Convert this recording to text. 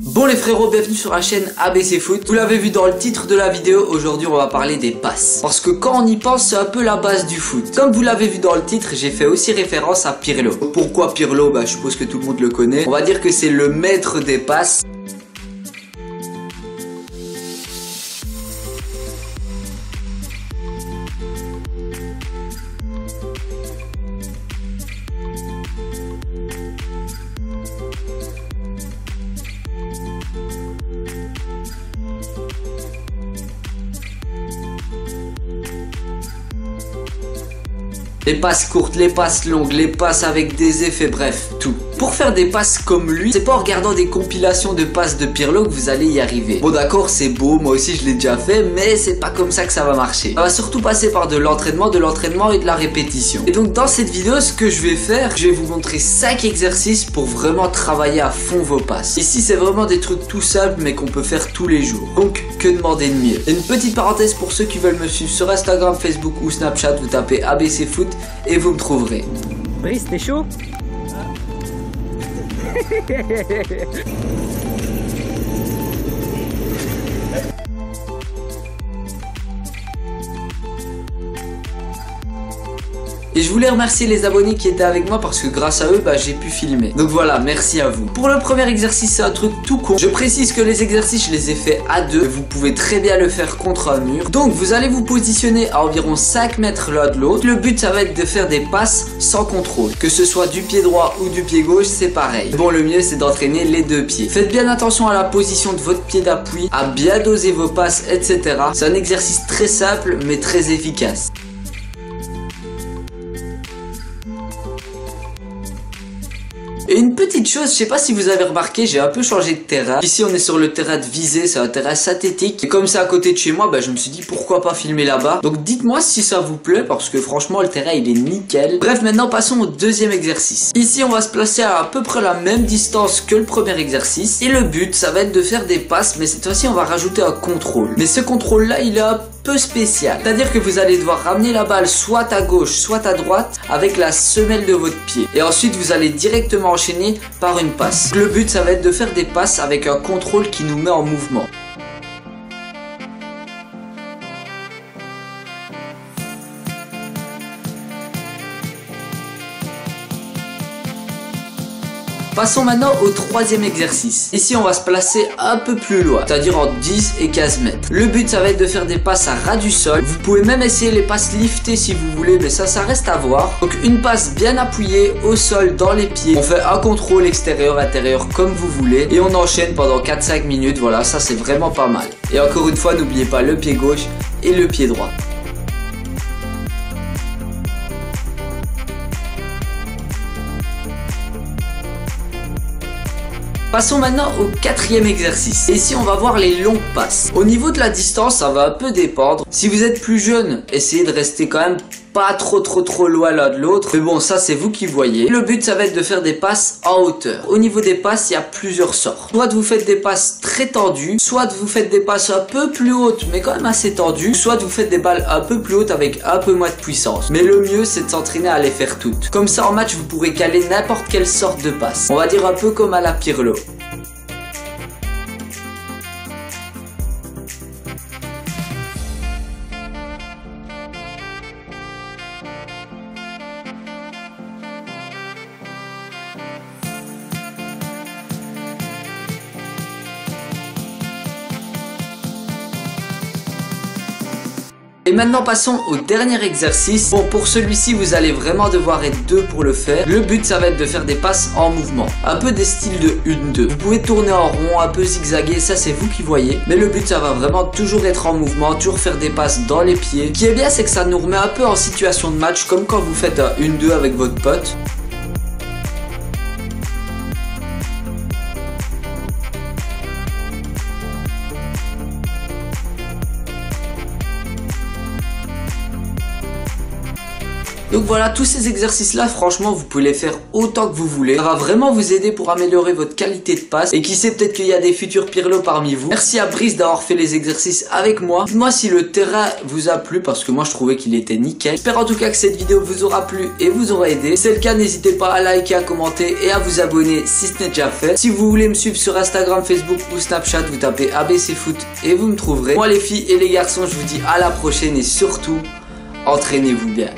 Bon les frérots, bienvenue sur la chaîne ABC Foot. Vous l'avez vu dans le titre de la vidéo, aujourd'hui on va parler des passes. Parce que quand on y pense, c'est un peu la base du foot. Comme vous l'avez vu dans le titre, j'ai fait aussi référence à Pirlo. Pourquoi Pirlo? Je suppose que tout le monde le connaît. On va dire que c'est le maître des passes. Les passes courtes, les passes longues, les passes avec des effets, bref, tout. Pour faire des passes comme lui, c'est pas en regardant des compilations de passes de Pirlo que vous allez y arriver. Bon d'accord, c'est beau, moi aussi je l'ai déjà fait, mais c'est pas comme ça que ça va marcher. Ça va surtout passer par de l'entraînement et de la répétition. Et donc dans cette vidéo, ce que je vais faire, je vais vous montrer 5 exercices pour vraiment travailler à fond vos passes. Ici c'est vraiment des trucs tout simples mais qu'on peut faire tous les jours. Donc que demander de mieux? Et une petite parenthèse pour ceux qui veulent me suivre sur Instagram, Facebook ou Snapchat, vous tapez ABC Foot et vous me trouverez. Brice, t'es chaud? Et je voulais remercier les abonnés qui étaient avec moi parce que grâce à eux, j'ai pu filmer. Donc voilà, merci à vous. Pour le premier exercice, c'est un truc tout con. Je précise que les exercices, je les ai fait à deux. Vous pouvez très bien le faire contre un mur. Donc vous allez vous positionner à environ 5 mètres l'un de l'autre. Le but, ça va être de faire des passes sans contrôle. Que ce soit du pied droit ou du pied gauche, c'est pareil. Bon, le mieux, c'est d'entraîner les deux pieds. Faites bien attention à la position de votre pied d'appui, à bien doser vos passes, etc. C'est un exercice très simple, mais très efficace. Et une petite chose, je sais pas si vous avez remarqué, j'ai un peu changé de terrain. Ici on est sur le terrain de visée, c'est un terrain synthétique. Et comme c'est à côté de chez moi, je me suis dit pourquoi pas filmer là-bas. Donc dites-moi si ça vous plaît parce que franchement le terrain il est nickel. Bref, maintenant passons au deuxième exercice. Ici on va se placer à peu près la même distance que le premier exercice. Et le but ça va être de faire des passes, mais cette fois-ci on va rajouter un contrôle. Mais ce contrôle là il est un peu spécial. C'est-à-dire que vous allez devoir ramener la balle soit à gauche, soit à droite avec la semelle de votre pied. Et ensuite vous allez directement enchaîner par une passe. Le but ça va être de faire des passes avec un contrôle qui nous met en mouvement. Passons maintenant au troisième exercice. Ici, on va se placer un peu plus loin, c'est-à-dire en 10 et 15 mètres. Le but, ça va être de faire des passes à ras du sol. Vous pouvez même essayer les passes liftées si vous voulez, mais ça reste à voir. Donc, une passe bien appuyée au sol dans les pieds. On fait un contrôle extérieur-intérieur comme vous voulez. Et on enchaîne pendant 4-5 minutes. Voilà, ça c'est vraiment pas mal. Et encore une fois, n'oubliez pas le pied gauche et le pied droit. Passons maintenant au quatrième exercice. Et ici, on va voir les longues passes. Au niveau de la distance, ça va un peu dépendre. Si vous êtes plus jeune, essayez de rester quand même pas trop loin l'un de l'autre. Mais bon, ça c'est vous qui voyez. Le but, ça va être de faire des passes en hauteur. Au niveau des passes, il y a plusieurs sortes. Soit vous faites des passes très tendues, soit vous faites des passes un peu plus hautes, mais quand même assez tendues, soit vous faites des balles un peu plus hautes avec un peu moins de puissance. Mais le mieux, c'est de s'entraîner à les faire toutes. Comme ça, en match, vous pourrez caler n'importe quelle sorte de passe. On va dire un peu comme à la Pirlo. Et maintenant passons au dernier exercice. Bon, pour celui-ci vous allez vraiment devoir être deux pour le faire. Le but ça va être de faire des passes en mouvement, un peu des styles de 1-2. Vous pouvez tourner en rond, un peu zigzaguer, ça c'est vous qui voyez. Mais le but ça va vraiment toujours être en mouvement, toujours faire des passes dans les pieds. Ce qui est bien c'est que ça nous remet un peu en situation de match, comme quand vous faites un 1-2 avec votre pote. Donc voilà, tous ces exercices là, franchement vous pouvez les faire autant que vous voulez. Ça va vraiment vous aider pour améliorer votre qualité de passe. Et qui sait, peut-être qu'il y a des futurs Pirlo parmi vous. Merci à Brice d'avoir fait les exercices avec moi. Dites-moi si le terrain vous a plu, parce que moi je trouvais qu'il était nickel. J'espère en tout cas que cette vidéo vous aura plu et vous aura aidé. Si c'est le cas, n'hésitez pas à liker, à commenter et à vous abonner si ce n'est déjà fait. Si vous voulez me suivre sur Instagram, Facebook ou Snapchat, vous tapez ABC Foot et vous me trouverez. Moi les filles et les garçons, je vous dis à la prochaine et surtout, entraînez-vous bien.